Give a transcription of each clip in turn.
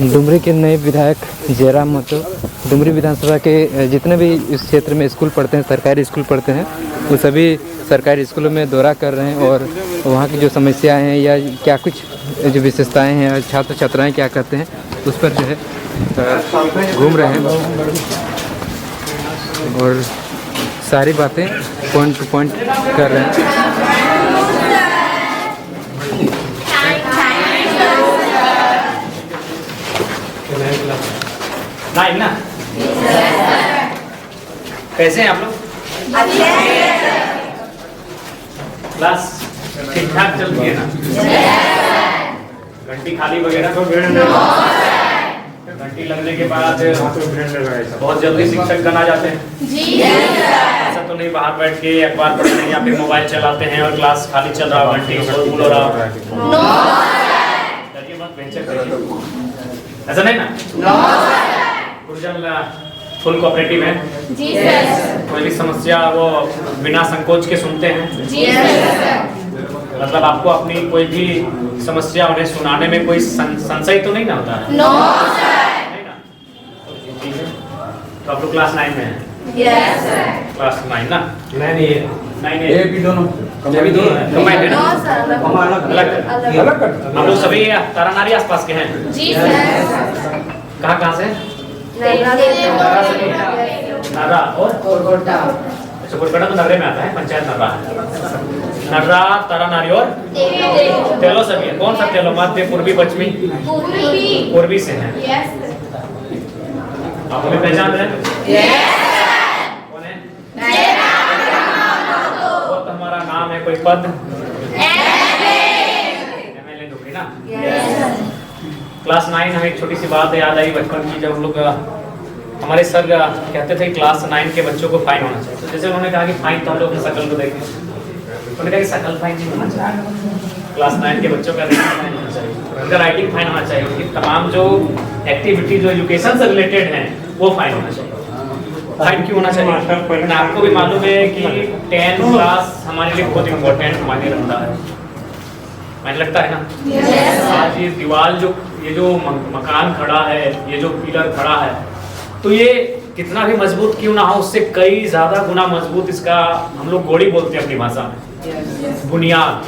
डुमरी के नए विधायक जयराम महतो डुमरी विधानसभा के जितने भी इस क्षेत्र में स्कूल पढ़ते हैं, सरकारी स्कूल पढ़ते हैं, वो सभी सरकारी स्कूलों में दौरा कर रहे हैं और वहाँ की जो समस्याएं हैं या क्या कुछ जो विशेषताएं हैं और छात्र छात्राएं क्या करते हैं उस पर जो है घूम रहे हैं और सारी बातें पॉइंट टू पॉइंट कर रहे हैं। ना कैसे हैं आप लोग? क्लास ठीक ठाक चल रही है ना? घंटी खाली वगैरह तो घंटी लगने के बाद बहुत जल्दी शिक्षक गण आ जाते हैं जी। ऐसा तो नहीं बाहर बैठ के अखबार पढ़ रहे हैं या फिर मोबाइल चलाते हैं और क्लास खाली चल रहा है, घंटी शोरगुल हो रहा है। ऐसा नहीं ना? फुल कोऑपरेटिव है जी सर। कोई भी समस्या वो बिना संकोच के सुनते हैं जी सर। मतलब आपको अपनी कोई भी समस्या उन्हें सुनाने में कोई संशय तो नहीं ना होता है? No sir. नहीं ना? तो आप लोग क्लास 9 में हैं? Yes sir. क्लास 9 ना? नहीं ये भी दोनों कंबाइंड है ना? अलग हम लोग सभी तारानारी आसपास के हैं जी सर। कहाँ से? नर्रा और कोरकोटा। अच्छा, कोरकोटा तो नर्रे में आता है, पंचायत नर्रा है। नर्रा, तारानारी और तेलो सभी है। कौन सा तेलो? मध्य, पूर्वी, पश्चिमी? पूर्वी से है। आप हमें पहचान रहे हैं? कौन है? वो तो हमारा नाम है, कोई पद? MLA डुमरी ना? क्लास 9 हमें एक छोटी सी बात याद आई बचपन की, जब हम लोग हमारे सर कहते थे क्लास 9 के बच्चों को फाइन होना चाहिए। तो जैसे उन्होंने कहा कि फाइन तो हम लोग शकल को देखें, उन्होंने कहा कि शकल फाइन नहीं होना चाहिए, क्लास 9 के बच्चों का फाइन होना चाहिए, उनका राइटिंग फाइन होना चाहिए, उनकी तमाम जो एक्टिविटी जो एजुकेशन से रिलेटेड हैं वो फाइन होना चाहिए। फाइन क्यों होना चाहिए? आपको भी मालूम है कि 10 क्लास हमारे लिए बहुत इम्पोर्टेंट मायने रखता है, मायने लगता है ना? आज ये दीवार ये जो मकान खड़ा है, ये जो पिलर खड़ा है, तो ये कितना भी मजबूत क्यों ना हो, उससे कई ज्यादा गुना मजबूत इसका हम लोग गोड़ी बोलते हैं अपनी भाषा में, बुनियाद,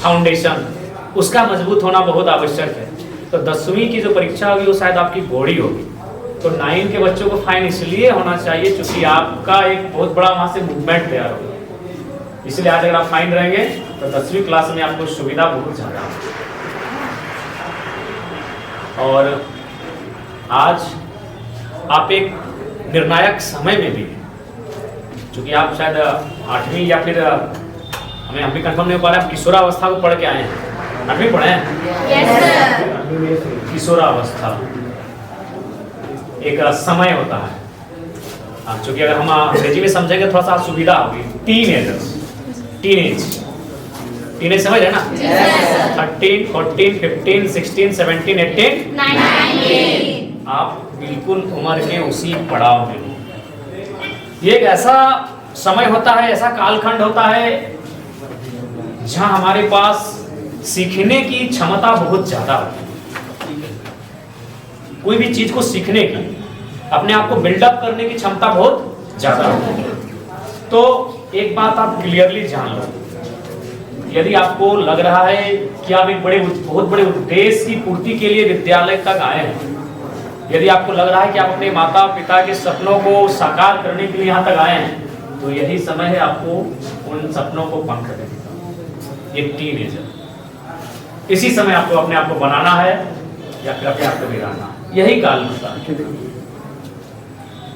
फाउंडेशन, उसका मजबूत होना बहुत आवश्यक है। तो 10वीं की जो परीक्षा होगी वो शायद आपकी गोड़ी होगी। तो 9 के बच्चों को फाइन इसलिए होना चाहिए क्योंकि आपका एक बहुत बड़ा वहां से मूवमेंट तैयार होगा। इसलिए आज अगर आप फाइन रहेंगे तो 10वीं क्लास में आपको सुविधा बहुत ज्यादा है। और आज आप एक निर्णायक समय में भी, क्योंकि आप शायद 8वीं या फिर हम भी कंफर्म नहीं हो पा रहे, आप किशोरावस्था को पढ़ के आए हैं। 8वीं पढ़े हैं? Yes sir. किशोरावस्था एक समय होता है, क्योंकि अगर हम अंग्रेजी में समझेंगे थोड़ा सा सुविधा होगी। टीनेज समझ है ना? 13, 14, 15, 16, 17, 18, 19। आप बिल्कुल उम्र के उसी पड़ाव में हो। ये एक ऐसा समय होता है, ऐसा कालखंड होता है जहां हमारे पास सीखने की क्षमता बहुत ज्यादा होती है। कोई भी चीज को सीखने की, अपने आप को बिल्डअप करने की क्षमता बहुत ज्यादा होती है। तो एक बात आप क्लियरली जान लो, यदि आपको लग रहा है कि आप एक बहुत बड़े उद्देश्य की पूर्ति के लिए विद्यालय तक आए हैं, यदि आपको लग रहा है कि आप अपने माता पिता के सपनों को साकार करने के लिए यहाँ तक आए हैं, तो यही समय है आपको उन सपनों को पंख देने का। ये टीनेजर, इसी समय आपको अपने आप को बनाना है या फिर अपने आप को बिगाड़ना, यही काल होता है।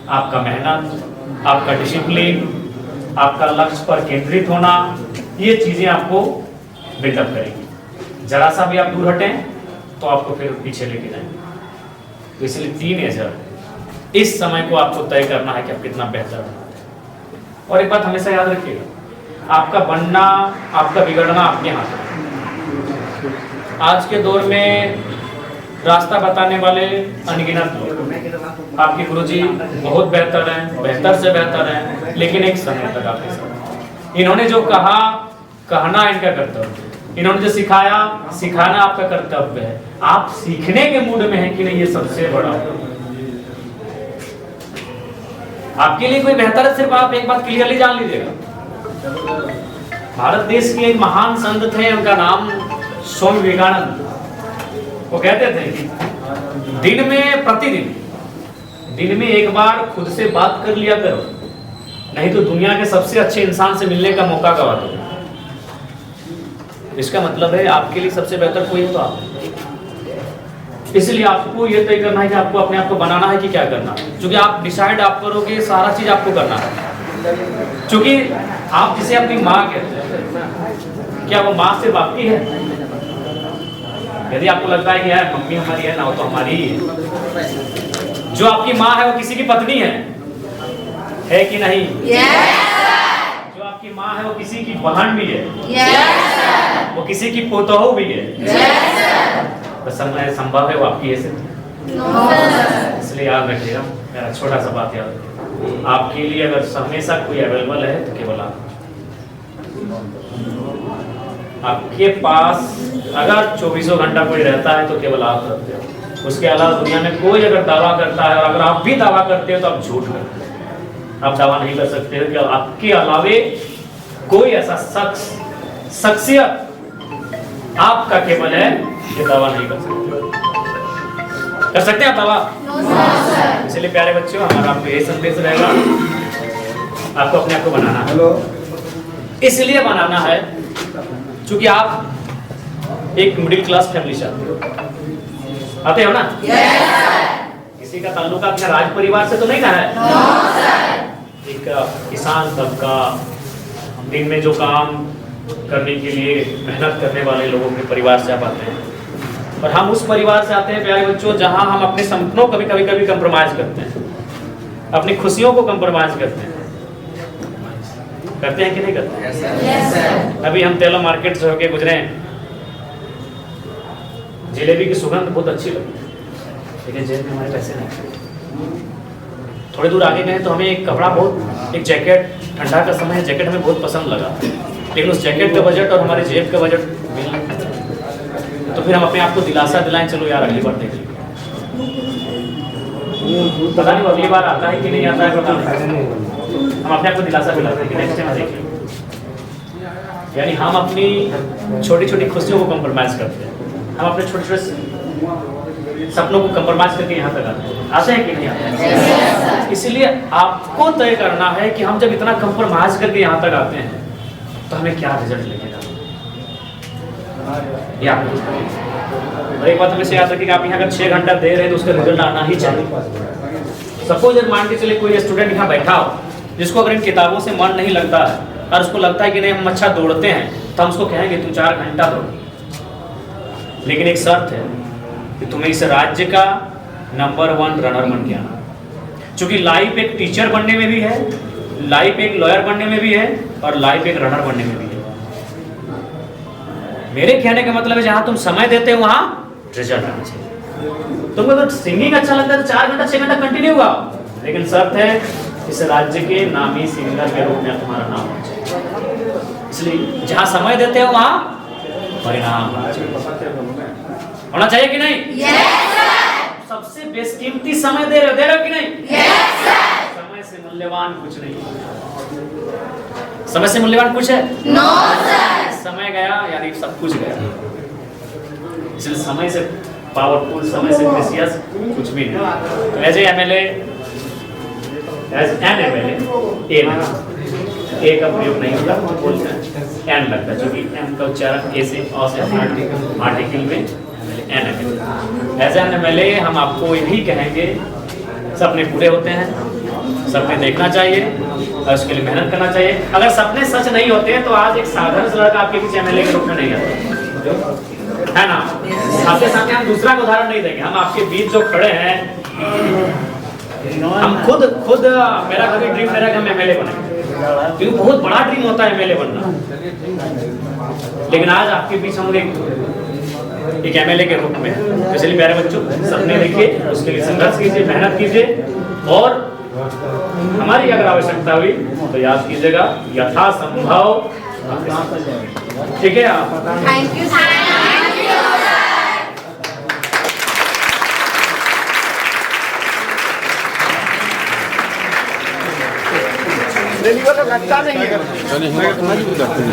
आपका मेहनत, आपका डिसिप्लिन, आपका लक्ष्य पर केंद्रित होना, ये चीजें आपको बिल्डअप करेंगी। जरा सा भी आप दूर हटें तो आपको फिर पीछे लेके जाएंगे। तो इसलिए टीनेजर, इस समय को आपको तय करना है कि आप कितना बेहतर बनाते हैं। और एक बात हमेशा याद रखिएगा, आपका बनना, आपका बिगड़ना आपके हाथ में। आज के दौर में रास्ता बताने वाले अनगिनत लोग, आपके गुरुजी बहुत बेहतर हैं, बेहतर से बेहतर हैं, लेकिन एक समय तक आपके साथ इन्होंने जो कहा, कहना इनका कर्तव्य, इन्होंने जो सिखाया, सिखाना आपका कर्तव्य है। आप सीखने के मूड में हैं कि नहीं, ये सबसे बड़ा। आपके लिए कोई बेहतर है, सिर्फ आप एक बात क्लियरली जान लीजिएगा। भारत देश के एक महान संत थे, उनका नाम स्वामी विवेकानंद। वो कहते थे कि दिन में, प्रतिदिन दिन में एक बार खुद से बात कर लिया करो, नहीं तो दुनिया के सबसे अच्छे इंसान से मिलने का मौका गवा दो। इसका मतलब है आपके लिए सबसे बेहतर कोई हो तो आप। इसलिए आपको ये तय करना है कि आपको अपने आप को बनाना है कि क्या करना है। क्योंकि आप डिसाइड आप करोगे, सारा चीज आपको करना है। क्योंकि आप जिसे अपनी माँ कहते हैं, क्या वो माँ से बाकी है? यदि आपको लगता है कि यार मम्मी हमारी है ना, वो तो हमारी ही है। जो आपकी माँ है वो किसी की पत्नी है कि नहीं? जो आपकी माँ है वो किसी की बहन भी है, वो किसी की पोतोहू भी है। तो समय संभव है वो आपकी ऐसे। इसलिए याद रखिएगा, मेरा छोटा सा बात याद रखिए, आपके लिए अगर हमेशा कोई अवेलेबल है तो केवल आपके पास अगर 24 घंटा कोई रहता है तो केवल आप रहते हो। उसके अलावा दुनिया में कोई अगर दावा करता है, और अगर आप भी दावा करते हो तो आप झूठ करते हो। आप दावा नहीं कर सकते हो कि आपके अलावे कोई ऐसा शख्सियत आपका केवल है, ये दावा नहीं कर सकते। कर सकते हैं आप दावा? इसलिए प्यारे बच्चों, हमारा आपको यही संदेश रहेगा, आपको अपने आप को बनाना है। इसलिए बनाना है क्योंकि आप एक मिडिल क्लास फैमिली से आते हो ना? किसी का ताल्लुक अपने राज परिवार से तो नहीं है। एक किसान तबका, दिन में जो काम करने के लिए मेहनत करने वाले लोगों के परिवार से आप आते हैं। और हम उस परिवार से आते हैं प्यारे बच्चों, जहां हम अपने सपनों को भी कभी कंप्रोमाइज करते हैं, अपनी खुशियों को कंप्रोमाइज करते हैं। करते हैं कि नहीं करते हैं? yes, अभी हम तेला मार्केट से होके गुजरे, जलेबी की सुगंध बहुत अच्छी लगी, लेकिन जेब में हमारे पैसे नहीं। थोड़ी दूर आगे गए तो हमें एक कपड़ा एक जैकेट, ठंडा का समय है, जैकेट हमें बहुत पसंद लगा, लेकिन उस जैकेट का बजट और हमारे जेब का बजट मिला। तो फिर हम अपने आप को दिलासा दिलाएं, चलो यार अगली बार देख लेंगे। पता नहीं अगली बार आता है कि नहीं आता है, पता नहीं। हम अपने आप को दिलासा दिलाते हैं कि नेक्स्ट टाइम देखेंगे। यानी हम अपनी छोटी छोटी खुशियों को कंप्रोमाइज करते हैं, हम अपने छोटे छोटे सपनों को कंप्रोमाइज करके यहाँ तक आते हैं कि नहीं आते हैं? इसलिए आपको तय करना है कि हम जब इतना कंप्रोमाइज करके यहाँ तक आते हैं तो हमें क्या रिजल्ट लगेगा। और एक बात हमें याद रखिए कि आप यहाँ अगर 6 घंटा दे रहे हैं तो उसका रिजल्ट आना ही चाहिए। सपोज मान के चले कोई स्टूडेंट यहाँ बैठा हो जिसको अगर इन किताबों से मन नहीं लगता है और उसको लगता है कि नहीं हम अच्छा दौड़ते हैं, तो हम उसको कहेंगे तुम 4 घंटा दौड़ो, लेकिन एक शर्त है कि तुम्हें इस राज्य का नंबर 1 रनर बन के आना। क्योंकि लाइफ एक टीचर बनने में भी है, लाइफ एक लॉयर बनने में भी है, और लाइफ एक रनर बनने में भी है। मेरे कहने का मतलब है जहां तुम समय देते हो वहां रिजल्ट आना चाहिए। तुमको तो सिंगिंग अच्छा लगता है तो 4 घंटा 6 घंटा कंटिन्यू हुआ, लेकिन शर्त है इस राज्य के नामी सिंगर के रूप में तुम्हारा नाम होना चाहिए। इसलिए जहां समय देते हो वहां परिणाम होना चाहिए कि नहीं? yes, सबसे बेशकीमती समय दे रहे हो कि नहीं? yes, समय से मूल्यवान कुछ नहीं। समय से मूल्यवान कुछ है? no, समय गया यानी सब कुछ गया। इसलिए समय से पावरफुल, समय से प्रेशियस कुछ भी नहीं। तो as MLA, as an MLA, a का प्रयोग नहीं होता, बोलते हैं एन लगता है, क्योंकि एम का उच्चारण ए से अ से आर्टिकल में an MLA. As an MLA हम आपको यही कहेंगे, सपने पूरे होते हैं, सपने देखना चाहिए और उसके लिए मेहनत करना चाहिए। अगर सपने सच नहीं होते हैं तो आज एक साधारण लड़का आपके पीछे एमएलए के रूप में नहीं आता, है ना? आपके सामने हम दूसरा का उदाहरण नहीं देंगे, हम आपके बीच जो खड़े हैं, हम खुद मेरा कभी ड्रीम मेरा कि हम एमएलए बने, क्योंकि बहुत बड़ा ड्रीम होता है एमएलए बनना। लेकिन आज आपके बीच हम एक एमएलए के रूप में, इसलिए प्यारे बच्चों सपने देखिए, उसके लिए संघर्ष कीजिए, मेहनत कीजिए, और हमारी अगर आवश्यकता हुई तो याद कीजिएगा यथासंभव ठीक है। Thank you sir. चलिए